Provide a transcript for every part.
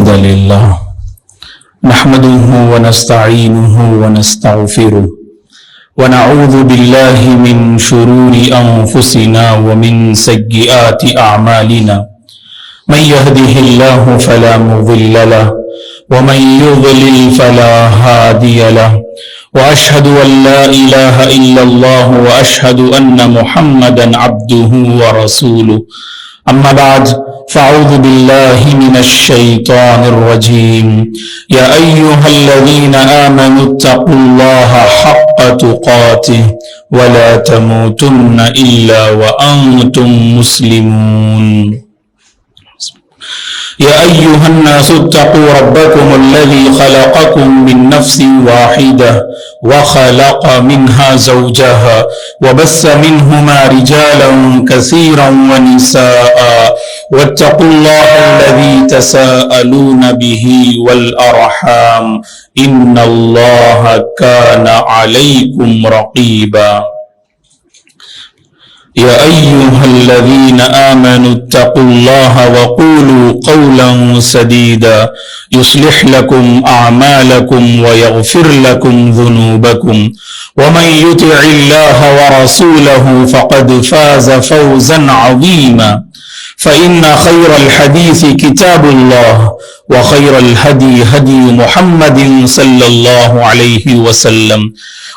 الحمد لله نحمده ونستعينه ونستغفره ونعوذ بالله من شرور أنفسنا ومن سيئات أعمالنا من يهده الله فلا مضل له ومن يضلل فلا هادي له وأشهد أن لا إله إلا الله وأشهد أن محمدا عبده ورسوله أما بعد فأعوذ بالله من الشيطان الرجيم يا أيها الذين آمنوا اتقوا الله حق تقاته ولا تموتن إلا وأنتم مسلمون يا أيها الناس اتقوا ربكم الذي خلقكم من نفس واحدة وخلق منها زوجها وبث منهما رجالا كثيرا ونساء واتقوا الله الذي تساءلون به والأرحام إن الله كان عليكم رقيبا يا أيها الذين آمنوا اتقوا الله وقولوا قولا سديدا يصلح لكم أعمالكم ويغفر لكم ذنوبكم ومن يطع الله ورسوله فقد فاز فوزا عظيما فإن خير الحديث كتاب الله وخير الهدي هدي محمد صلى الله عليه وسلم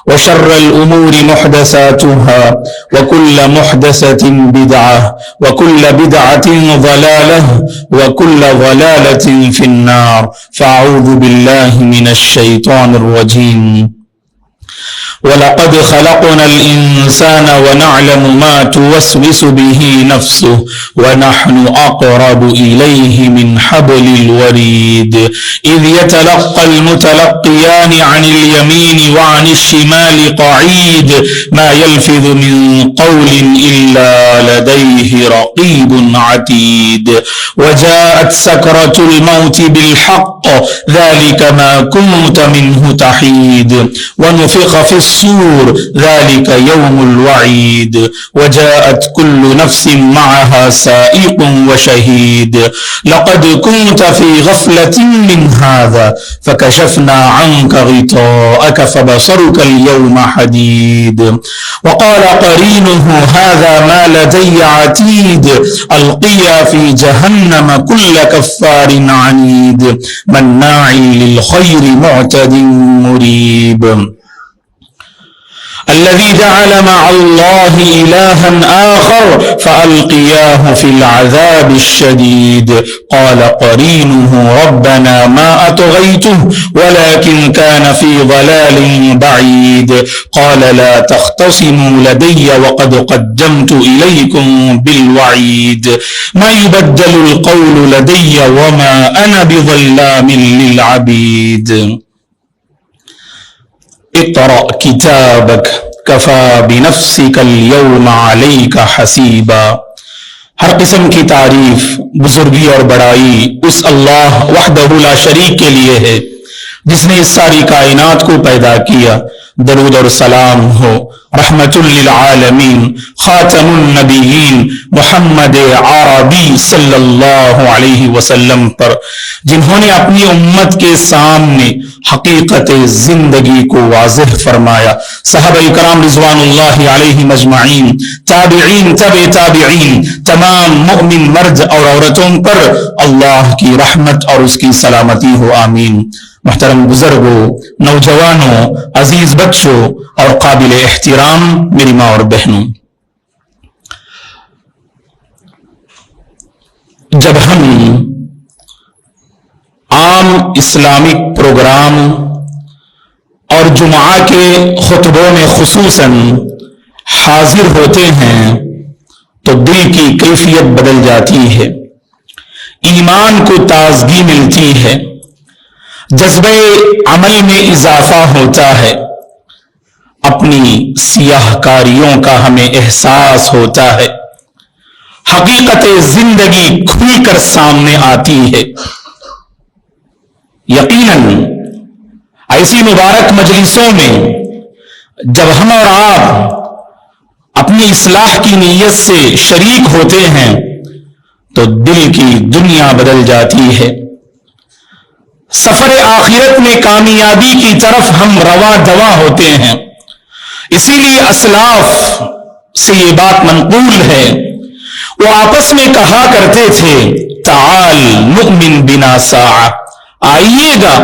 وشر الأمور محدثاتها وكل محدثة بدعة وكل بدعة ضلالة وكل ضلالة في النار فأعوذ بالله من الشيطان الرجيم وَلَقَدْ خَلَقْنَا الْإِنسَانَ وَنَعْلَمُ مَا تُوَسْوِسُ بِهِ نَفْسُهُ وَنَحْنُ أَقْرَبُ إِلَيْهِ مِنْ حَبْلِ الْوَرِيدِ إِذْ يَتَلَقَّى الْمُتَلَقِّيَانِ عَنِ الْيَمِينِ وَعَنِ الشِّمَالِ قَعِيدٌ مَا يَلْفِظُ مِنْ قَوْلٍ إِلَّا لَدَيْهِ رَقِيبٌ عَتِيدٌ وَجَاءَتْ سَكْرَةُ الْمَوْتِ بِالْحَقِّ ذَلِكَ مَا كُنْتَ مِنْهُ تَحِيدُ ونفخ في الصور ذلك يوم الوعيد وجاءت كل نفس معها سائق وشهيد لقد كنت في غفلة من هذا فكشفنا عنك غطاءك فبصرك اليوم حديد وقال قرينه هذا ما لدي عتيد ألقيا في جهنم كل كفار عنيد مناع للخير معتد مريب الذي جعل مع الله إلها آخر فألقياه في العذاب الشديد قال قرينه ربنا ما أطغيته ولكن كان في ضلال بعيد قال لا تختصموا لدي وقد قدمت إليكم بالوعيد ما يبدل القول لدي وما أنا بظلام للعبيد اقرأ کتابک کفا بنفسک اليوم علیک حسیبا ہر قسم کی تعریف بزرگی اور بڑائی اس اللہ وحدہ لا شریک کے لیے ہے جس نے اس ساری کائنات کو پیدا کیا درود اور سلام ہو رحمت للعالمین خاتم النبیین محمد عربی صلی اللہ علیہ وسلم پر جنہوں نے اپنی امت کے سامنے حقیقت زندگی کو واضح فرمایا صحابہ کرام رضوان اللہ علیہم اجمعین تابعین تبع تابعین تمام مؤمن مرد اور عورتوں پر اللہ کی رحمت اور اس کی سلامتی ہو آمین محترم بزرگوں نوجوانوں عزیز بچوں اور قابل احترام میری ماں اور بہنوں جب ہم عام اسلامک پروگرام اور جمعہ کے خطبوں میں خصوصاً حاضر ہوتے ہیں تو دل کی کیفیت بدل جاتی ہے ایمان کو تازگی ملتی ہے جذبہ عمل میں اضافہ ہوتا ہے اپنی سیاہ کاریوں کا ہمیں احساس ہوتا ہے حقیقت زندگی کھل کر سامنے آتی ہے یقیناً ایسی مبارک مجلسوں میں جب ہم اور آپ اپنی اصلاح کی نیت سے شریک ہوتے ہیں تو دل کی دنیا بدل جاتی ہے سفر آخرت میں کامیابی کی طرف ہم رواں دواں ہوتے ہیں. اسی لیے اسلاف سے یہ بات منقول ہے، وہ آپس میں کہا کرتے تھے تعال نؤمن بنا ساعہ، آئیے گا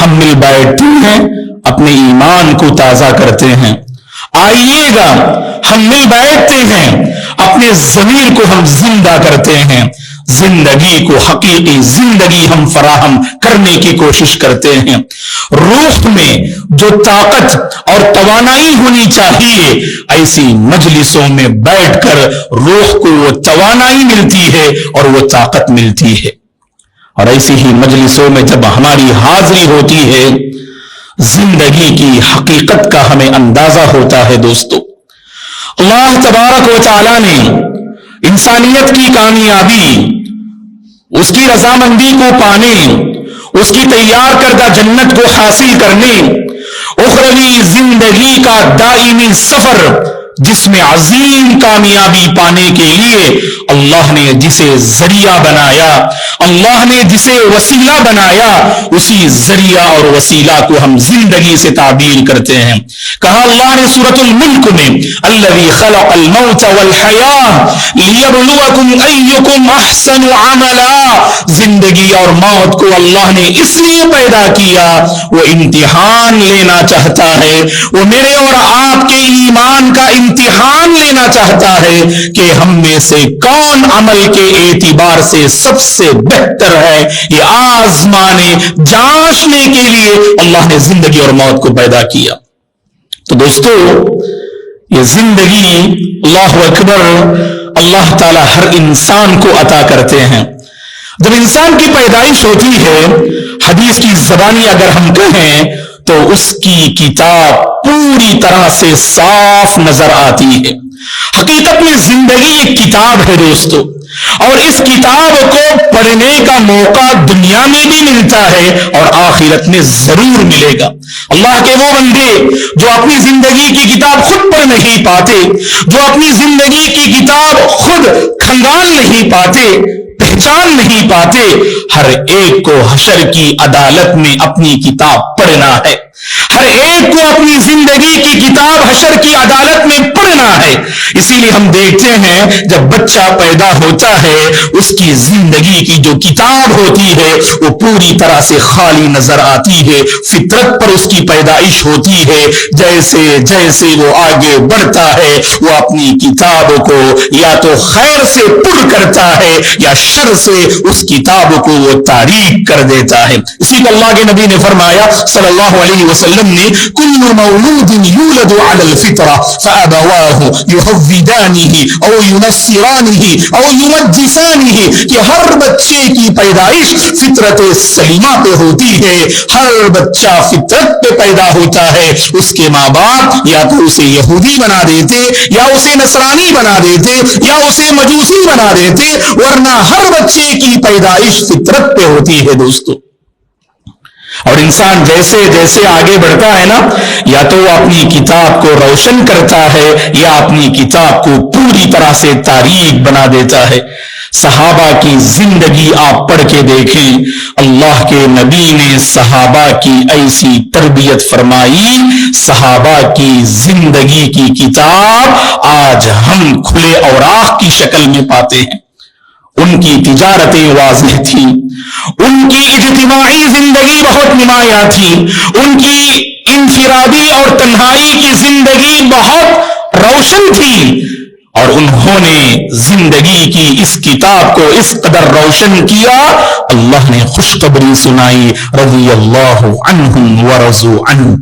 ہم مل بیٹھتے ہیں اپنے ایمان کو تازہ کرتے ہیں، آئیے گا ہم مل بیٹھتے ہیں اپنے ضمیر کو ہم زندہ کرتے ہیں، زندگی کو حقیقی زندگی ہم فراہم کرنے کی کوشش کرتے ہیں. روح میں جو طاقت اور توانائی ہونی چاہیے، ایسی مجلسوں میں بیٹھ کر روح کو وہ توانائی ملتی ہے اور وہ طاقت ملتی ہے. اور ایسی ہی مجلسوں میں جب ہماری حاضری ہوتی ہے، زندگی کی حقیقت کا ہمیں اندازہ ہوتا ہے. دوستو، اللہ تبارک و تعالی نے انسانیت کی کامیابی، اس کی رضامندی کو پانے، اس کی تیار کردہ جنت کو حاصل کرنے، اخروی زندگی کا دائمی سفر جس میں عظیم کامیابی پانے کے لیے اللہ نے جسے ذریعہ بنایا، اللہ نے جسے وسیلہ بنایا، اسی ذریعہ اور وسیلہ کو ہم زندگی سے تعبیر کرتے ہیں. کہا اللہ نے سورۃ الملک میں الذی خلق الموت والحیاۃ لیبلوکم ایکم احسن عملا، زندگی اور موت کو اللہ نے اس لیے پیدا کیا، وہ امتحان لینا چاہتا ہے، وہ میرے اور آپ کے ایمان کا امتحان لینا چاہتا ہے کہ ہم میں سے کون عمل کے اعتبار سے سب سے بہتر ہے. یہ آزمانے جانچنے کے لیے اللہ نے زندگی اور موت کو پیدا کیا. تو دوستو، یہ زندگی اللہ اکبر اللہ تعالی ہر انسان کو عطا کرتے ہیں. جب انسان کی پیدائش ہوتی ہے، حدیث کی زبانی اگر ہم کہیں تو اس کی کتاب پوری طرح سے صاف نظر آتی ہے. حقیقت میں زندگی ایک کتاب ہے دوستو، اور اس کتاب کو پڑھنے کا موقع دنیا میں بھی ملتا ہے اور آخرت میں ضرور ملے گا. اللہ کے وہ بندے جو اپنی زندگی کی کتاب خود پڑھ نہیں پاتے، جو اپنی زندگی کی کتاب خود کھنگال نہیں پاتے، پہچان نہیں پاتے، ہر ایک کو حشر کی عدالت میں اپنی کتاب پڑھنا ہے. ہر ایک کو اپنی زندگی کی کتاب حشر کی عدالت میں پڑھنا ہے. اسی لیے ہم دیکھتے ہیں جب بچہ پیدا ہوتا ہے، اس کی زندگی کی جو کتاب ہوتی ہے وہ پوری طرح سے خالی نظر آتی ہے. فطرت پر اس کی پیدائش ہوتی ہے. جیسے جیسے وہ آگے بڑھتا ہے، وہ اپنی کتاب کو یا تو خیر سے پر کرتا ہے یا شر سے اس کتاب کو وہ تاریک کر دیتا ہے. اسی کو اللہ کے نبی نے فرمایا صلی اللہ علیہ وسلم نے کل مولود یولد علی الفطرہ فابواہ یحودانہ او ینصرانہ او یمجسانہ، کہ ہر بچے کی پیدائش فطرت سلیمہ پہ ہوتی ہے. ہر بچہ فطرت پہ پیدا ہوتا ہے. اس کے ماں باپ یا تو اسے یہودی بنا دیتے، یا اسے نصرانی بنا دیتے، یا اسے مجوسی بنا دیتے، ورنہ ہر بچے کی پیدائش فطرت پہ ہوتی ہے دوستو. اور انسان جیسے جیسے آگے بڑھتا ہے نا، یا تو وہ اپنی کتاب کو روشن کرتا ہے یا اپنی کتاب کو پوری طرح سے تاریک بنا دیتا ہے. صحابہ کی زندگی آپ پڑھ کے دیکھیں، اللہ کے نبی نے صحابہ کی ایسی تربیت فرمائی. صحابہ کی زندگی کی کتاب آج ہم کھلے اوراق کی شکل میں پاتے ہیں. ان کی تجارتیں واضح تھیں، ان کی اجتماعی زندگی بہت نمایاں تھی، ان کی انفرادی اور تنہائی کی زندگی بہت روشن تھی، اور انہوں نے زندگی کی اس کتاب کو اس قدر روشن کیا، اللہ نے خوشخبری سنائی رضی اللہ عنہم ورضوا عنہ.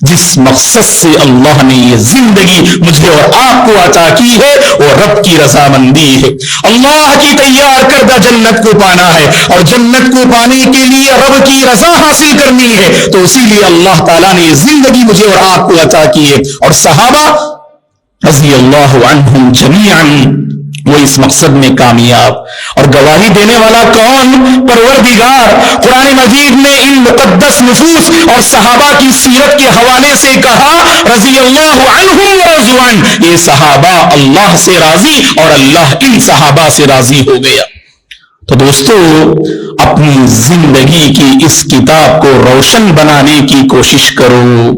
جس مقصد سے اللہ نے یہ زندگی مجھے اور آپ کو عطا کی ہے وہ رب کی رضامندی ہے. اللہ کی تیار کردہ جنت کو پانا ہے، اور جنت کو پانے کے لیے رب کی رضا حاصل کرنی ہے. تو اسی لیے اللہ تعالیٰ نے یہ زندگی مجھے اور آپ کو عطا کی ہے. اور صحابہ رضی اللہ عنہم جمیعاً وہ اس مقصد میں کامیاب. اور گواہی دینے والا کون؟ پروردگار. قرآن مجید نے ان مقدس نفوس اور صحابہ کی سیرت کے حوالے سے کہا رضی اللہ عنہم ورضوا عنہ، یہ صحابہ اللہ سے راضی اور اللہ ان صحابہ سے راضی ہو گیا. تو دوستو اپنی زندگی کی اس کتاب کو روشن بنانے کی کوشش کرو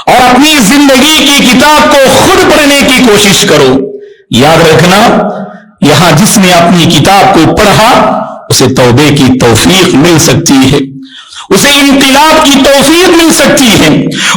اور اپنی زندگی کی کتاب کو خود پڑھنے کی کوشش کرو. یاد رکھنا یہاں جس نے اپنی کتاب کو پڑھا اسے توبے کی توفیق مل سکتی ہے, اسے انقلاب کی توفیق مل سکتی ہے,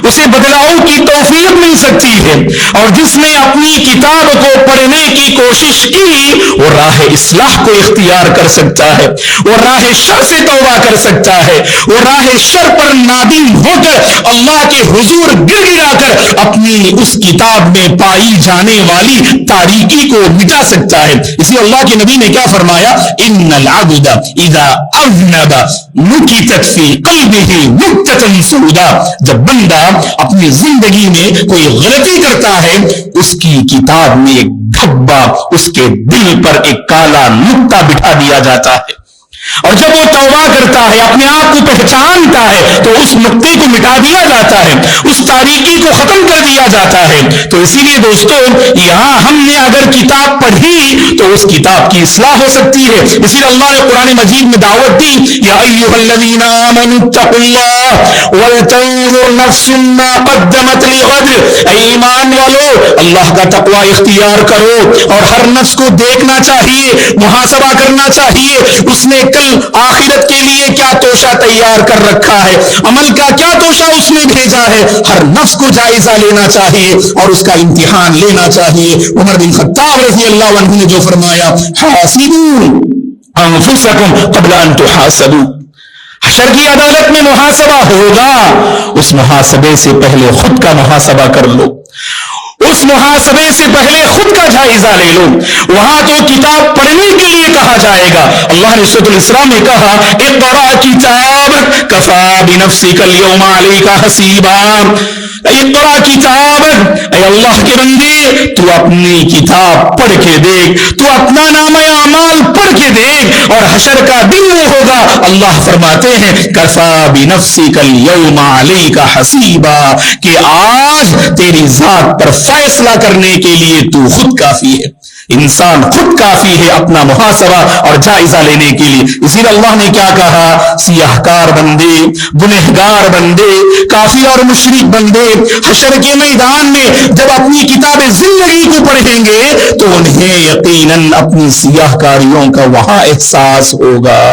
اسے بدلاؤ کی توفیق مل سکتی ہے. اور جس نے اپنی کتاب کو پڑھنے کی کوشش کی وہ راہ اصلاح کو اختیار کر سکتا ہے, وہ راہ شر سے توبہ کر سکتا ہے, وہ راہ شر پر نادم ہو کر اللہ کے حضور گر گرا کر اپنی اس کتاب میں پائی جانے والی تاریکی کو مٹا سکتا ہے. اسی اللہ کے نبی نے کیا فرمایا, ان العبد اذا اذنب نکتت فی قلبہ نکتۃ سودا. جب بندہ اپنی زندگی میں کوئی غلطی کرتا ہے اس کی کتاب میں ایک دھبا, اس کے دل پر ایک کالا نقطہ بٹھا دیا جاتا ہے. اور جب وہ توبہ کرتا ہے, اپنے آپ کو پہچانتا ہے, تو اس نقطے کو مٹا دیا جاتا ہے, اس تاریکی کو ختم کر دیا جاتا ہے. تو اسی لیے دوستو یہاں ہم نے اگر کتاب پڑھی تو اس کتاب کی اصلاح ہو سکتی ہے. اسی لیے اللہ نے قرآن مجید میں دعوت دی, یا ایھا الذین آمنوا اتقوا اللہ ولتنظر نفس ما قدمت لغد. اے ایمان والو اللہ کا تقوی اختیار کرو اور ہر نفس کو دیکھنا چاہیے, محاسبہ کرنا چاہیے اس نے کل آخرت کے لیے کیا توشہ تیار کر رکھا ہے, عمل کا کیا توشہ اس نے بھیجا ہے. ہر نفس کو جائزہ لینا چاہیے اور اس کا امتحان لینا چاہیے. عمر بن خطاب رضی اللہ عنہ نے جو فرمایا, حاسبوا انفسکم قبل ان تحاسبوا. حشر کی عدالت میں محاسبہ ہوگا, اس محاسبے سے پہلے خود کا محاسبہ کر لو, اس محاسبے سے پہلے خود کا جائزہ لے لو. وہاں تو کتاب پڑھنے کے لیے کہا جائے گا. اللہ نے سورۃ الاسراء میں کہا, اقرأ کتابک کفی بنفسک اليوم علیک حسیبا. اقرأ کتابک, اے اللہ کے بندے تو اپنی کتاب پڑھ کے دیکھ, تو اپنا نامہ اعمال پڑھ کے دیکھ, اور حشر کا دن وہ ہوگا. اللہ فرماتے ہیں کفی بنفسک اليوم علیک حسیبا, کہ آج تیری ذات پر فیصلہ کرنے کے لیے تو خود کافی ہے. انسان خود کافی ہے اپنا محاسبہ اور جائزہ لینے کے لیے. اسی لیے اللہ نے کیا کہا, سیاہکار بندے, گنہگار بندے, کافر اور مشرک بندے حشر کے میدان میں جب اپنی کتاب زندگی کو پڑھیں گے تو انہیں یقیناً اپنی سیاہکاریوں کا وہاں احساس ہوگا,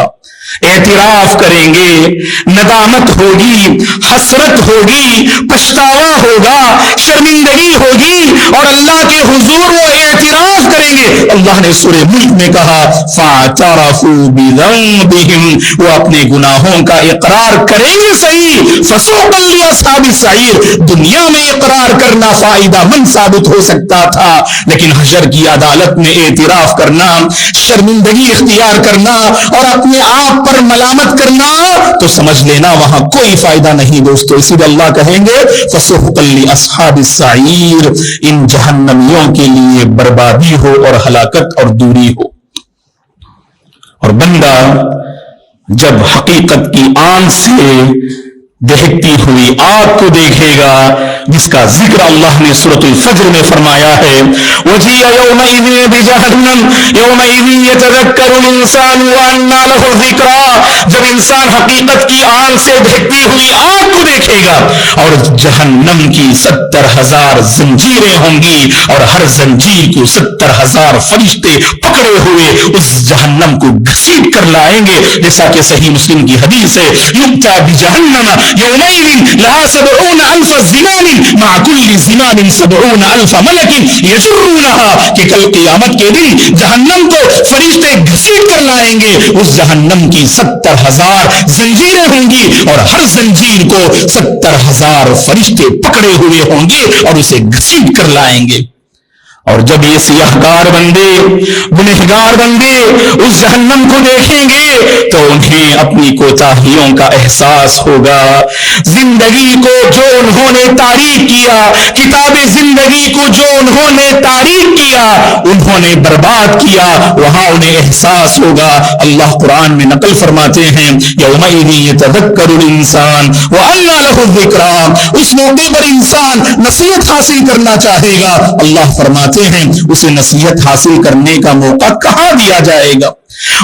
اعتراف کریں گے, ندامت ہوگی, حسرت ہوگی, پچھتاوا ہوگا, شرمندگی ہوگی, اور اللہ کے حضور وہ اعتراف کریں گے. اللہ نے سورہ ملک میں کہا, فاعترفوا بذنبہم, وہ اپنے گناہوں کا اقرار کریں گے صحیح, فسوقا لاصحاب السعیر. دنیا میں اقرار کرنا فائدہ مند ثابت ہو سکتا تھا, لیکن حشر کی عدالت میں اعتراف کرنا, شرمندگی اختیار کرنا اور اپنے آپ پر ملامت کرنا, تو سمجھ لینا وہاں کوئی فائدہ نہیں دوستو. اسی لیے اللہ کہیں گے فسحقا لاصحاب السعیر, ان جہنمیوں کے لیے بربادی ہو اور ہلاکت اور دوری ہو. اور بندہ جب حقیقت کی آن سے دہکتی ہوئی آگ کو دیکھے گا, جس کا ذکر اللہ نے سورۃ الفجر میں فرمایا ہے, وَجِيءَ يَوْمَئِذٍ بِجَهَنَّمَ يَوْمَئِذٍ يَتَذَكَّرُ الْإِنسَانُ وَأَنَّىٰ لَهُ الذِّكْرَىٰ. جب انسان حقیقت کی آگ سے دہکتی ہوئی آگ کو دیکھے گا اور جہنم کی 70,000 زنجیریں ہوں گی اور ہر زنجیر کو 70,000 فرشتے پکڑے ہوئے اس جہنم کو گھسیٹ کر لائیں گے, جیسا کہ صحیح مسلم کی حدیث ہے, یُؤْتَىٰ بِجَهَنَّمَ يومئذ لها 70,000 زمام مع كل زمام 70,000 ملك يجرونها, کہ کل قیامت کے دن جہنم کو فرشتے گھسیٹ کر لائیں گے. اس جہنم کی 70,000 زنجیریں ہوں گی اور ہر زنجیر کو 70,000 فرشتے پکڑے ہوئے ہوں گے اور اسے گھسیٹ کر لائیں گے. اور جب یہ سیاہکار بندے, گنہگار بندے اس جہنم کو دیکھیں گے تو انہیں اپنی کوتاہیوں کا احساس ہوگا. زندگی کو جو انہوں نے تاریک کیا, کتاب زندگی کو جو انہوں نے تاریک کیا, انہوں نے برباد کیا, وہاں انہیں احساس ہوگا. اللہ قرآن میں نقل فرماتے ہیں, یومئذ یتذکر الانسان وانیٰ لہ الذکریٰ. اس موقع پر انسان نصیحت حاصل کرنا چاہے گا. اللہ فرماتے ہیں اسے نصیحت حاصل کرنے کا موقع کہاں دیا جائے گا؟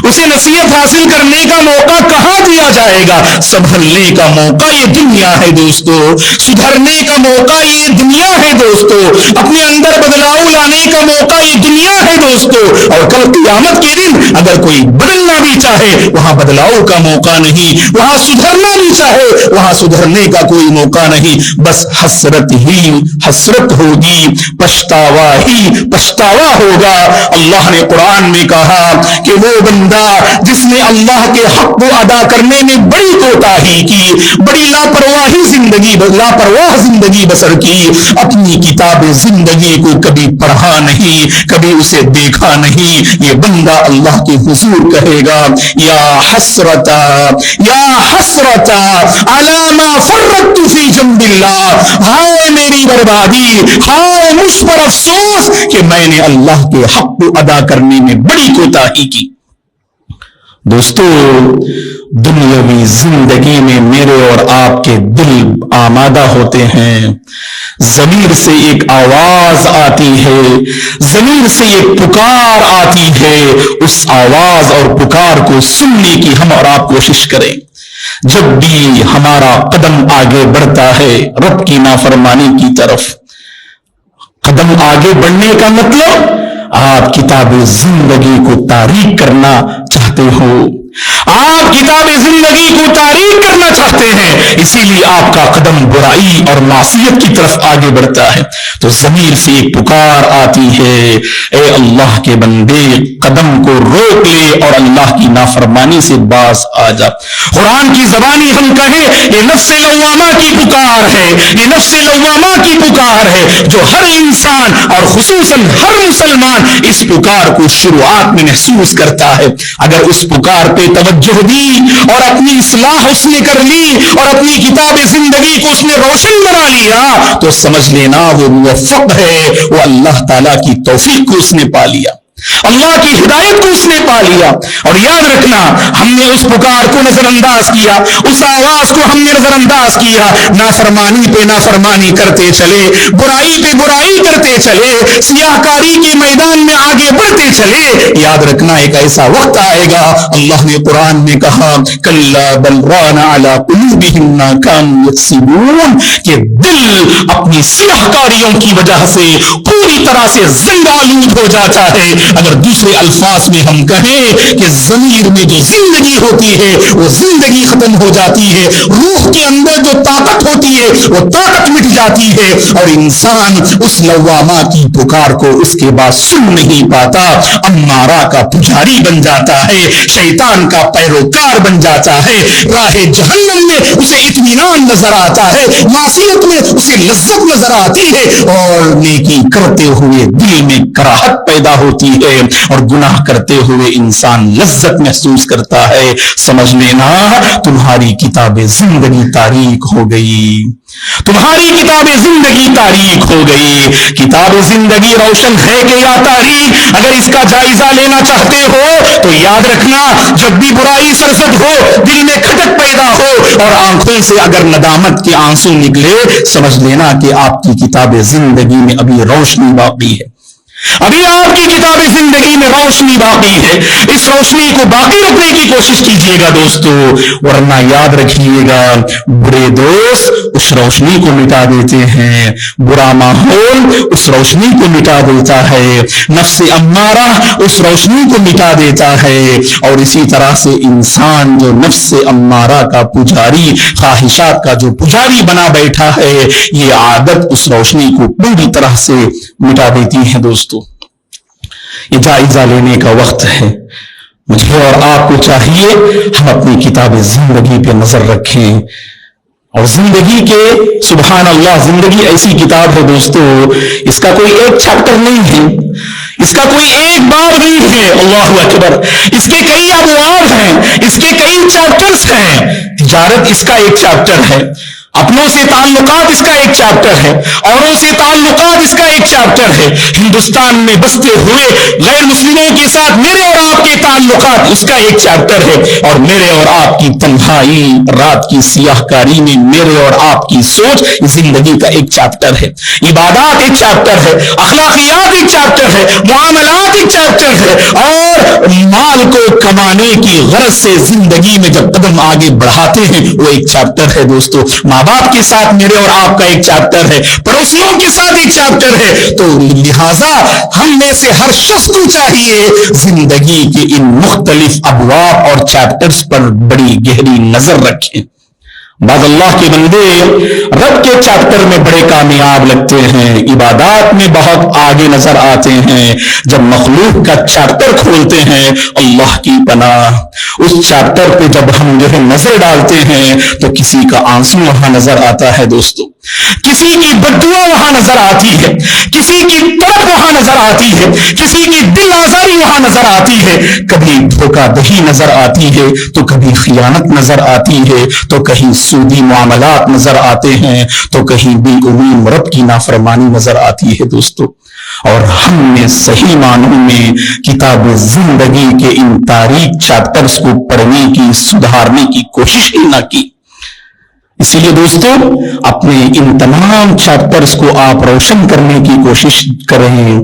اسے نصیحت حاصل کرنے کا موقع کہاں دیا جائے گا؟ سنبھلنے کا موقع یہ دنیا ہے دوستو، سدھرنے کا موقع یہ دنیا ہے دوستو، اپنے اندر بدلاؤ لانے کا موقع یہ دنیا ہے دوستو، اور کل قیامت کے دن اگر کوئی بدلنا بھی چاہے وہاں بدلاؤ کا موقع نہیں، وہاں سدھرنا بھی چاہے وہاں سدھرنے کا کوئی موقع نہیں، بس حسرت ہی حسرت ہوگی، پچھتاوا ہی پچھتاوا ہوگا۔ اللہ نے قرآن میں کہا کہ وہ بندہ جس نے اللہ کے حق کو ادا کرنے میں بڑی کوتاہی کی، بڑی لاپرواہی لاپرواہ زندگی بسر کی، اپنی کتاب زندگی کو کبھی پڑھا نہیں، کبھی اسے دیکھا نہیں، یہ بندہ اللہ کے حضور کہے گا یا حسرتا علی ما فرطت فی جنب اللہ، ہائے میری بربادی، ہائے مجھ پر افسوس کہ میں نے اللہ کے حق کو ادا کرنے میں بڑی کوتاہی کی۔ دوستو، دنیاوی زندگی میں میرے اور آپ کے دل آمادہ ہوتے ہیں، ضمیر سے ایک آواز آتی ہے، ضمیر سے ایک پکار آتی ہے، اس آواز اور پکار کو سننے کی ہم اور آپ کوشش کریں۔ جب بھی ہمارا قدم آگے بڑھتا ہے رب کی نافرمانی کی طرف، قدم آگے بڑھنے کا مطلب آپ کتاب زندگی کو تاریک کرنا چاہتے ہو، آپ کتاب زندگی کو تاریک کرنا چاہتے ہیں، اسی لیے آپ کا قدم برائی اور معصیت کی طرف آگے بڑھتا ہے، تو ضمیر سے ایک پکار آتی ہے، اے اللہ کے بندے قدم کو روک لے اور اللہ کی نافرمانی سے باز آ جا۔ قرآن کی زبانی ہم کہیں یہ نفس لوامہ کی پکار ہے، یہ نفس لوامہ کی پکار ہے جو ہر انسان اور خصوصاً ہر مسلمان اس پکار کو شروعات میں محسوس کرتا ہے۔ اگر اس پکار پہ توجہ دی اور اپنی اصلاح اس نے کر لی اور اپنی کتاب زندگی کو اس نے روشن بنا لیا تو سمجھ لینا وہ موفق ہے، وہ اللہ تعالیٰ کی توفیق کو اس نے پا لیا، اللہ کی ہدایت کو اس نے پا لیا۔ اور یاد رکھنا، ہم نے اس پکار کو نظر انداز کیا، اس آواز کو ہم نے نظر انداز کیا، نافرمانی پہ نافرمانی کرتے چلے، برائی پہ برائی کرتے چلے، سیاہ کاری کے میدان میں آگے بڑھتے چلے۔ یاد رکھنا ایک ایسا وقت آئے گا، اللہ نے قرآن میں کہا کلا بل ران علی قلوبہم ما کانوا یکسبون، کہ دل اپنی سیاہ کاریوں کی وجہ سے پوری طرح سے زنگ آلود ہو جاتا ہے۔ اگر دوسرے الفاظ میں ہم کہیں کہ ضمیر میں جو زندگی ہوتی ہے وہ زندگی ختم ہو جاتی ہے، روح کے اندر جو طاقت ہوتی ہے وہ طاقت مٹ جاتی ہے، اور انسان اس لوامہ کی پکار کو اس کے بعد سن نہیں پاتا، امارہ کا پجاری بن جاتا ہے، شیطان کا پیروکار بن جاتا ہے، راہ جہنم میں اسے اطمینان نظر آتا ہے، معصیت میں اسے لذت نظر آتی ہے، اور نیکی کرتے ہوئے دل میں کراہت پیدا ہوتی ہے، اور گناہ کرتے ہوئے انسان لذت محسوس کرتا ہے۔ سمجھ لینا تمہاری کتاب زندگی تاریک ہو گئی، تمہاری کتاب زندگی تاریک ہو گئی۔ کتاب زندگی روشن ہے کہ یا تاریک؟ اگر اس کا جائزہ لینا چاہتے ہو تو یاد رکھنا، جب بھی برائی سرزد ہو، دل میں کھٹک پیدا ہو اور آنکھوں سے اگر ندامت کے آنسو نکلے، سمجھ لینا کہ آپ کی کتاب زندگی میں ابھی روشنی باقی ہے، ابھی آپ کی کتاب زندگی میں روشنی باقی ہے۔ اس روشنی کو باقی رکھنے کی کوشش کیجیے گا دوستو، ورنہ یاد رکھیے گا برے دوست اس روشنی کو مٹا دیتے ہیں، برا ماحول اس روشنی کو مٹا دیتا ہے، نفس امارہ اس روشنی کو مٹا دیتا ہے، اور اسی طرح سے انسان جو نفس امارہ کا پجاری، خواہشات کا جو پجاری بنا بیٹھا ہے، یہ عادت اس روشنی کو پوری طرح سے مٹا دیتی ہے۔ دوستو، یہ جائزہ لینے کا وقت ہے، مجھے اور آپ کو چاہیے ہم اپنی کتاب زندگی پہ نظر رکھیں، اور زندگی کے سبحان اللہ، زندگی ایسی کتاب ہے دوستو، اس کا کوئی ایک چیپٹر نہیں ہے، اس کا کوئی ایک باب نہیں ہے، اللہ اکبر، اس کے کئی ابواب ہیں، اس کے کئی چیپٹرز ہیں۔ تجارت اس کا ایک چیپٹر ہے، اپنوں سے تعلقات اس کا ایک چیپٹر ہے، اوروں سے تعلقات اس کا ایک چیپٹر ہے، ہندوستان میں بستے ہوئے غیر مسلموں کے ساتھ میرے اور آپ کے تعلقات اس کا ایک چیپٹر ہے، اور میرے اور آپ کی تنہائی، رات کی سیاہ کاری میں میرے اور آپ کی سوچ زندگی کا ایک چیپٹر ہے، عبادات ایک چیپٹر ہے، اخلاقیات ایک چیپٹر ہے، معاملات ایک چیپٹر ہے، اور مال کو کمانے کی غرض سے زندگی میں جب قدم آگے بڑھاتے ہیں وہ ایک چیپٹر ہے دوستو۔ ماں باپ کے ساتھ میرے اور آپ کا ایک چیپٹر ہے، پڑوسیوں کے ساتھ ایک چیپٹر ہے، تو لہذا ہم میں سے ہر شخص کو چاہیے زندگی کے ان مختلف ابواب اور چیپٹرز پر بڑی گہری نظر رکھیں۔ بعض اللہ کے بندے رب کے چیپٹر میں بڑے کامیاب لگتے ہیں، عبادات میں بہت آگے نظر آتے ہیں، جب مخلوق کا چیپٹر کھولتے ہیں اللہ کی پناہ اس چیپٹر پہ جب ہم جو ہے نظر ڈالتے ہیں تو کسی کا آنسو وہاں نظر آتا ہے دوستو، کسی کی بددعا وہاں نظر آتی ہے، کسی کی تڑپ وہاں نظر آتی ہے، کسی کی دل آزاری وہاں نظر آتی ہے، کبھی دھوکہ دہی نظر آتی ہے تو کبھی خیانت نظر آتی ہے، تو کہیں سودی معاملات نظر آتے ہیں، تو کہیں بے امید رب کی نافرمانی نظر آتی ہے دوستو۔ اور ہم نے صحیح معنوں میں کتاب زندگی کے ان تاریخ چیپٹرز کو پڑھنے کی، سدھارنے کی کوشش ہی نہ کی۔ اسی لیے دوستو اپنے ان تمام چیپٹرز کو آپ روشن کرنے کی کوشش کریں۔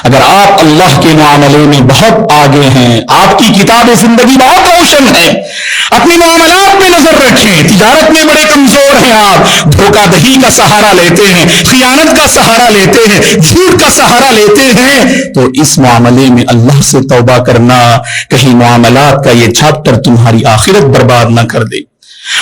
اگر آپ اللہ کے معاملے میں بہت آگے ہیں، آپ کی کتاب زندگی بہت روشن ہے، اپنے معاملات میں نظر رکھیں، تجارت میں بڑے کمزور ہیں، آپ دھوکہ دہی کا سہارا لیتے ہیں، خیانت کا سہارا لیتے ہیں، جھوٹ کا سہارا لیتے ہیں، تو اس معاملے میں اللہ سے توبہ کرنا، کہیں معاملات کا یہ چیپٹر تمہاری آخرت برباد نہ کر دے،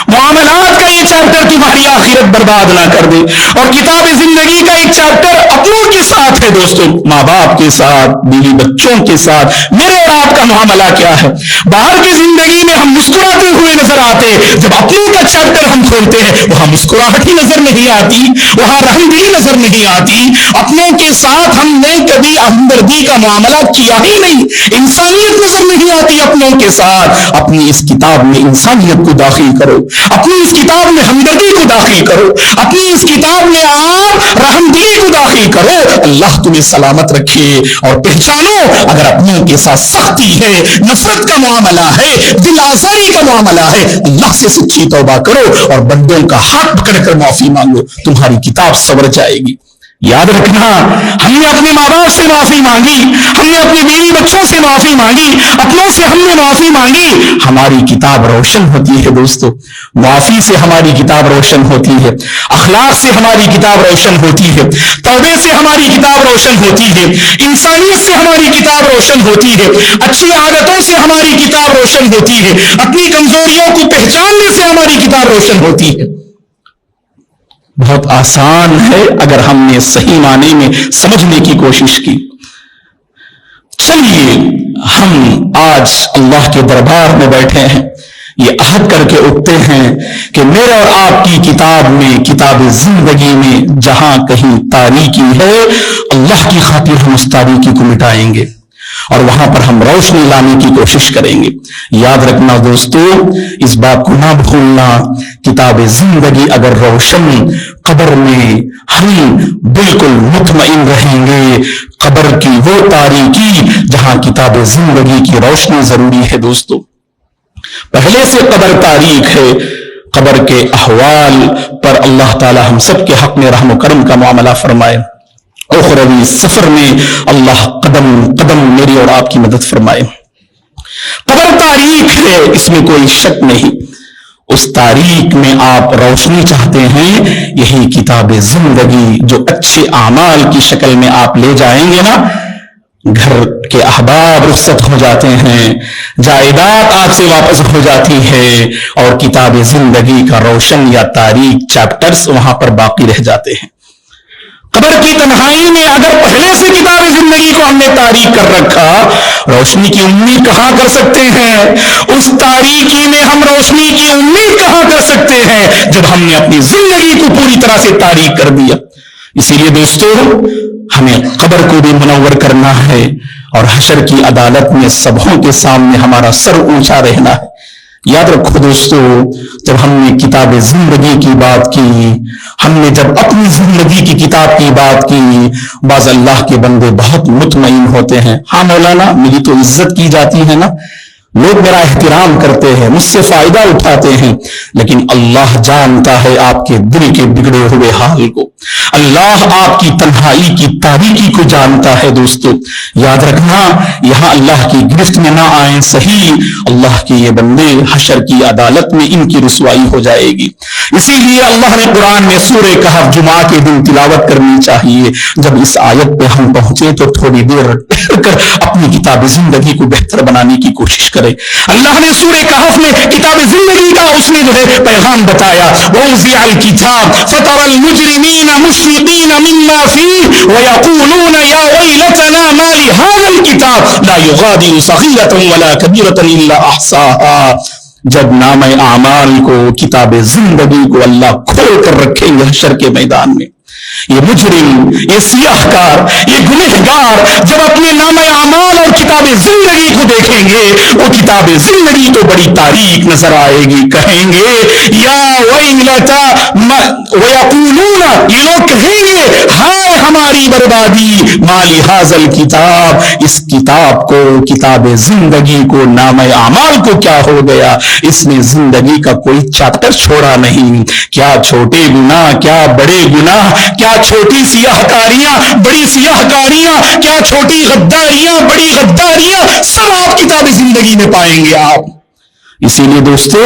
معاملات کا یہ چیپٹر تمہاری آخرت برباد نہ کر دے۔ اور کتاب زندگی کا ایک چیپٹر اپنوں کے ساتھ ہے دوستو، ماں باپ کے ساتھ، بیوی بچوں کے ساتھ میرے اور آپ کا معاملہ کیا ہے۔ باہر کی زندگی میں ہم مسکراتے ہوئے نظر آتے، جب اپنوں کا چیپٹر ہم کھولتے ہیں وہاں مسکراہٹ ہی نظر نہیں آتی، وہاں رحم دلی نظر نہیں آتی، اپنوں کے ساتھ ہم نے کبھی ہمدردی کا معاملہ کیا ہی نہیں، انسانیت نظر نہیں آتی اپنوں کے ساتھ۔ اپنی اس کتاب میں انسانیت کو داخل کرو، اپنی اس کتاب میں ہمدردی کو داخل کرو، اپنی اس کتاب میں آپ رحم دلی کو داخل کرو، اللہ تمہیں سلامت رکھے۔ اور پہچانو اگر اپنوں کے ساتھ سختی ہے، نفرت کا معاملہ ہے، دل آزاری کا معاملہ ہے، اللہ سے سچی توبہ کرو اور بندوں کا ہاتھ پکڑ کر معافی مانگو، تمہاری کتاب سنور جائے گی۔ یاد رکھنا ہم نے اپنے ماں باپ سے معافی مانگی، ہم نے اپنے بیوی بچوں سے معافی مانگی، اپنوں سے ہم نے معافی مانگی، ہماری کتاب روشن ہوتی ہے دوستو۔ معافی سے ہماری کتاب روشن ہوتی ہے، اخلاق سے ہماری کتاب روشن ہوتی ہے، توبے سے ہماری کتاب روشن ہوتی ہے، انسانیت سے ہماری کتاب روشن ہوتی ہے، اچھی عادتوں سے ہماری کتاب روشن ہوتی ہے، اپنی کمزوریوں کو پہچاننے سے ہماری کتاب روشن ہوتی ہے۔ بہت آسان ہے اگر ہم نے صحیح معنی میں سمجھنے کی کوشش کی۔ چلیے ہم آج اللہ کے دربار میں بیٹھے ہیں، یہ عہد کر کے اٹھتے ہیں کہ میرے اور آپ کی کتاب میں، کتاب زندگی میں جہاں کہیں تاریکی ہے اللہ کی خاطر ہم اس تاریکی کو مٹائیں گے اور وہاں پر ہم روشنی لانے کی کوشش کریں گے۔ یاد رکھنا دوستو، اس بات کو نہ بھولنا، کتاب زندگی اگر روشن، قبر میں ہم بالکل مطمئن رہیں گے۔ قبر کی وہ تاریکی جہاں کتاب زندگی کی روشنی ضروری ہے دوستو۔ پہلے سے قبر تاریک ہے، قبر کے احوال پر اللہ تعالی ہم سب کے حق میں رحم و کرم کا معاملہ فرمائے، اخروی سفر میں اللہ قدم قدم میری اور آپ کی مدد فرمائے۔ قبر تاریک ہے، اس میں کوئی شک نہیں، اس تاریک میں آپ روشنی چاہتے ہیں، یہی کتاب زندگی جو اچھے اعمال کی شکل میں آپ لے جائیں گے نا، گھر کے احباب رخصت ہو جاتے ہیں، جائیداد آپ سے واپس ہو جاتی ہے، اور کتاب زندگی کا روشن یا تاریک چیپٹرز وہاں پر باقی رہ جاتے ہیں۔ قبر کی تنہائی میں اگر پہلے سے کتاب زندگی کو ہم نے تاریک کر رکھا، روشنی کی امید کہاں کر سکتے ہیں؟ اس تاریکی میں ہم روشنی کی امید کہاں کر سکتے ہیں جب ہم نے اپنی زندگی کو پوری طرح سے تاریک کر دیا؟ اسی لیے دوستو ہمیں قبر کو بھی منور کرنا ہے، اور حشر کی عدالت میں سبوں کے سامنے ہمارا سر اونچا رہنا ہے۔ یاد رکھو دوستو، جب ہم نے کتاب زندگی کی بات کی، ہم نے جب اپنی زندگی کی کتاب کی بات کی، بعض اللہ کے بندے بہت مطمئن ہوتے ہیں، ہاں مولانا میری تو عزت کی جاتی ہے نا، لوگ میرا احترام کرتے ہیں، مجھ سے فائدہ اٹھاتے ہیں، لیکن اللہ جانتا ہے آپ کے دل کے بگڑے ہوئے حال کو، اللہ آپ کی تنہائی کی تاریکی کو جانتا ہے۔ دوستو یاد رکھنا، یہاں اللہ کی گرفت میں نہ آئیں، صحیح اللہ کے یہ بندے حشر کی عدالت میں ان کی رسوائی ہو جائے گی۔ اسی لیے اللہ نے قرآن میں سورہ کہف جمعہ کے دن تلاوت کرنی چاہیے۔ جب اس آیت پہ ہم پہنچے تو تھوڑی دیر ٹھہر کر اپنی کتاب زندگی کو بہتر بنانے کی کوشش کریں۔ اللہ نے سورہ کہف میں کتاب زندگی کا اس نے جو ہے پیغام بتایا، وَوْزِعَ الْكِتَابَ فَتَرَى الْمُجْرِمِينَ مُشْفِقِينَ مِمَّا فِيهِ وَيَقُولُونَ يَا وَيْلَتَنَا مَا لِهَذَا الْكِتَابِ لَا يُغَادِرُ صَغِيرَةً وَلَا كَبِيرَةً إِلَّا أَحْصَاهَا۔ جب نام اعمال کو، کتاب زندگی کو اللہ کھول کر رکھیں گے حشر کے میدان میں، یہ مجرم، یہ سیاہ کار، یہ گنہگار جب اپنے نام اعمال اور کتاب زندگی کو دیکھیں گے، وہ کتاب زندگی تو بڑی تاریک نظر آئے گی، کہیں گے یا ویلتا، ویقولون، یہ لوگ کہیں گے ہائے ہماری بربادی، ما لہذا الکتاب، اس کتاب کو، کتاب زندگی کو، نام اعمال کو کیا ہو گیا، اس نے زندگی کا کوئی چیپٹر چھوڑا نہیں، کیا چھوٹے گناہ، کیا بڑے گناہ، کیا چھوٹی سیاہ کاریاں، بڑی سیاہ کاریاں، کیا چھوٹی غداریاں، بڑی غداریاں، سب آپ کتاب زندگی میں پائیں گے آپ۔ اسی لیے دوستو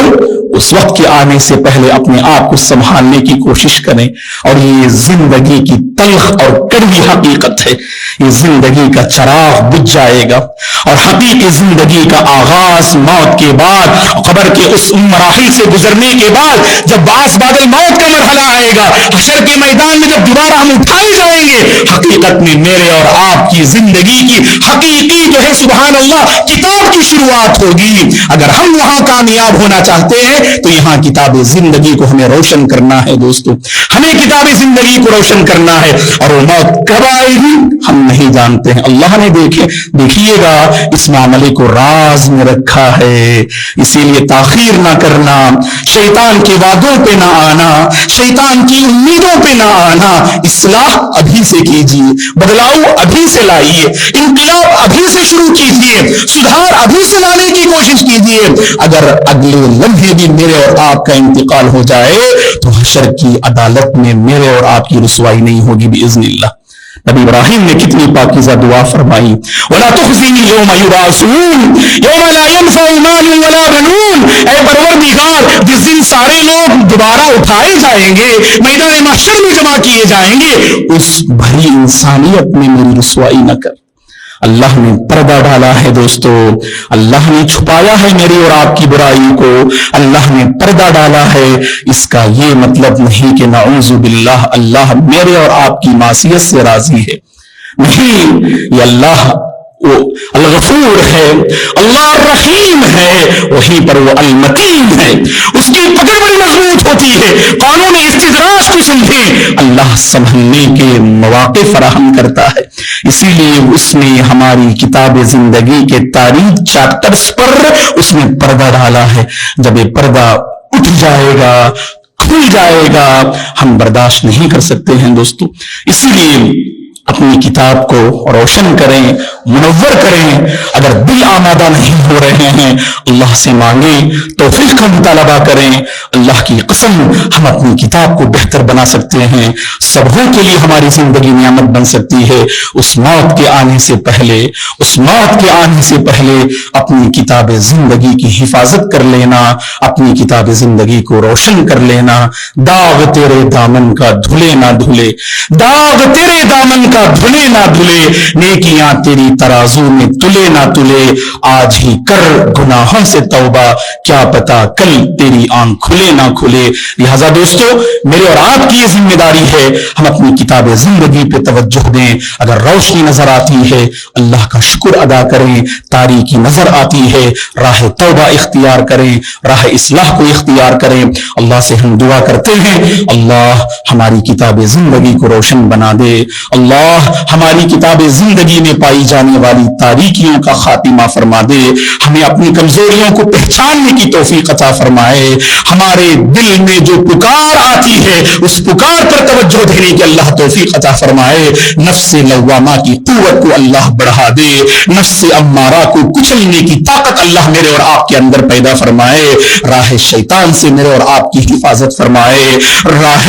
اس وقت کے آنے سے پہلے اپنے آپ کو سنبھالنے کی کوشش کریں، اور یہ زندگی کی تلخ اور کڑوی حقیقت ہے، یہ زندگی کا چراغ بجھ جائے گا، اور حقیقی زندگی کا آغاز موت کے بعد، قبر کے اس مراحل سے گزرنے کے بعد جب باعث بعد موت کا مرحلہ آئے گا، حشر کے میدان میں جب دوبارہ ہم اٹھائے جائیں گے، حقیقت میں میرے اور آپ کی زندگی کی حقیقی جو ہے سبحان اللہ کتاب کی شروعات ہوگی۔ اگر ہم وہاں کامیاب ہونا چاہتے ہیں تو یہاں کتاب زندگی کو ہمیں روشن کرنا ہے دوستو، ہمیں کتاب زندگی کو روشن کرنا ہے، اور وہ موت کب آئے گی ہم نہیں جانتے ہیں۔ اللہ نے دیکھیے گا اس معاملے کو راز میں رکھا ہے، اسی لیے تاخیر نہ کرنا، شیطان کے وعدوں پہ نہ آنا، شیطان کی امیدوں پہ نہ آنا، اصلاح ابھی سے کیجیے، بدلاؤ ابھی سے لائیے، انقلاب ابھی سے شروع کیجیے، سدھار ابھی سے لانے کی کوشش کیجیے۔ اگر اگلے لمحے بھی میرے اور آپ کا انتقال ہو جائے تو حشر کی عدالت میں میرے اور آپ کی رسوائی نہیں ہوگی باذن اللہ۔ نبی ابراہیم نے کتنی پاکیزہ دعا فرمائی، وَلَا تُخْزِنِي يَوْمَ يُبْعَثُونَ يَوْمَ لَا يَنفَعُ مَالٌ وَلَا بَنُونَ، اے پروردگار جس دن سارے لوگ دوبارہ اٹھائے جائیں گے، میدان محشر میں جمع کیے جائیں گے، اس بھری انسانیت میں میری رسوائی نہ کر۔ اللہ نے پردہ ڈالا ہے دوستو، اللہ نے چھپایا ہے میری اور آپ کی برائی کو، اللہ نے پردہ ڈالا ہے، اس کا یہ مطلب نہیں کہ نعوذ باللہ اللہ میرے اور آپ کی معصیت سے راضی ہے، نہیں، یہ اللہ وہ الغفور ہے، اللہ الرحیم ہے، وہیں پر وہ المتین ہے، اس کی پکڑ بڑی مضبوط ہوتی ہے، قانون استدراج کو سمجھیں، اللہ سنبھلنے کے مواقع فراہم کرتا ہے، اسی لیے اس نے ہماری کتاب زندگی کے تاریخ چیپٹرز پر اس نے پردہ ڈالا ہے۔ جب یہ پردہ اٹھ جائے گا، کھل جائے گا، ہم برداشت نہیں کر سکتے ہیں دوستو، اسی لیے اپنی کتاب کو روشن کریں، منور کریں۔ اگر دل آمادہ نہیں ہو رہے ہیں اللہ سے مانگیں، توفیق کا مطالبہ کریں، اللہ کی قسم ہم اپنی کتاب کو بہتر بنا سکتے ہیں، سبوں کے لیے ہماری زندگی نعمت بن سکتی ہے۔ اس موت کے آنے سے پہلے، اس موت کے آنے سے پہلے اپنی کتاب زندگی کی حفاظت کر لینا، اپنی کتاب زندگی کو روشن کر لینا۔ داغ تیرے دامن کا دھلے نہ دھلے، داغ تیرے دامن کا دھلے نہ دھلے، نیکیاں تیری ترازو میں تلے نہ تلے، آج ہی کر گناہوں سے توبہ، کیا پتا کل تیری آنکھ کھلے نہ کھلے۔ لہذا دوستو میرے اور آپ کی یہ ذمہ داری ہے، ہم اپنی کتاب زندگی پہ توجہ دیں۔ اگر روشنی نظر آتی ہے اللہ کا شکر ادا کریں، تاریکی نظر آتی ہے راہ توبہ اختیار کریں، راہ اصلاح کو اختیار کریں۔ اللہ سے ہم دعا کرتے ہیں اللہ ہماری کتاب زندگی کو روشن بنا دے، اللہ اللہ ہماری کتاب زندگی میں پائی جانے والی تاریکیوں کا خاتمہ فرما دے, ہمیں اپنی کمزوریوں کو پہچاننے کی توفیق عطا فرمائے, ہمارے دل میں جو پکار آتی ہے اس پکار پر توجہ دینے کی اللہ توفیق عطا فرمائے, نفس لوامہ کی قوت کو اللہ بڑھا دے, نفس امارہ کو کچلنے کی طاقت اللہ میرے اور آپ کے اندر پیدا فرمائے, راہ شیطان سے میرے اور آپ کی حفاظت فرمائے, راہ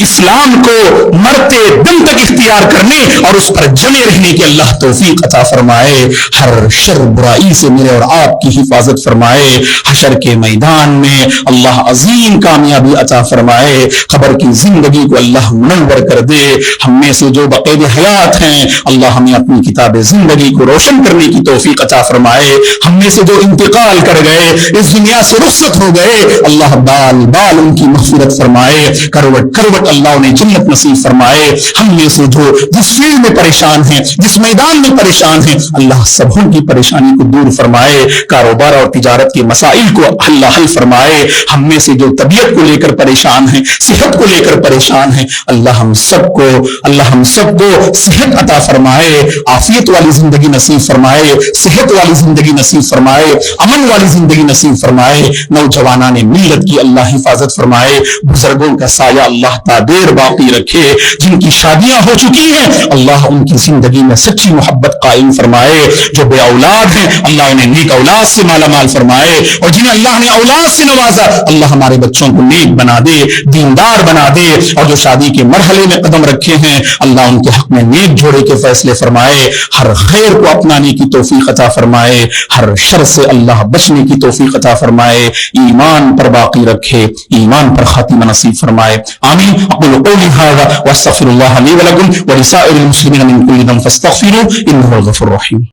اسلام کو مرتے دم تک اختیار کرنے اور اس پر جمے رہنے کی اللہ توفیق عطا فرمائے, ہر شر برائی سے میرے اور آپ کی حفاظت فرمائے, حشر کے میدان میں اللہ عظیم کامیابی عطا فرمائے, قبر کی زندگی کو اللہ منور کر دے, ہم میں سے جو بقید حیات ہیں اللہ ہمیں اپنی کتاب زندگی کو روشن کرنے کی توفیق عطا فرمائے, ہم میں سے جو انتقال کر گئے اس دنیا سے رخصت ہو گئے اللہ بال بال ان کی مغفرت فرمائے, کروٹ کروٹ اللہ انہیں جنت نصیب فرمائے, ہم میں سے جو جس فیلڈ میں پریشان ہیں جس میدان میں پریشان ہیں اللہ سبوں کی پریشانی کو دور فرمائے, کاروبار اور تجارت کے مسائل کو اللہ حل فرمائے, ہم میں سے جو طبیعت کو لے کر پریشان ہیں صحت کو لے کر پریشان ہیں اللہ ہم سب کو صحت عطا فرمائے, عافیت والی زندگی نصیب فرمائے, صحت والی زندگی نصیب فرمائے, امن والی زندگی نصیب فرمائے, نوجوانان ملت کی اللہ حفاظت فرمائے, بزرگوں کا سایہ اللہ تعبیر باقی رکھے, جن کی شادیاں ہو چکی ہیں اللہ ان کی زندگی میں سچی محبت قائم فرمائے, جو بے اولاد ہیں اللہ انہیں نیک اولاد سے مالا مال فرمائے, اور جنہیں اللہ نے اولاد سے نوازا اللہ ہمارے بچوں کو نیک بنا دے, دیندار بنا دے, اور جو شادی کے مرحلے میں قدم رکھے ہیں اللہ ان کے حق میں نیک جوڑے کے فیصلے فرمائے, ہر خیر کو اپنانے کی توفیق عطا فرمائے, ہر شر سے اللہ بچنے کی توفیق عطا فرمائے, ایمان پر باقی رکھے, ایمان پر خاتمہ نصیب فرمائے, آمین. اقول قولی ھذا واستغفر اللہ لی ولکم ولسائر المسلمین من کل ذنب فاستغفروہ انہ هو الغفور الرحیم.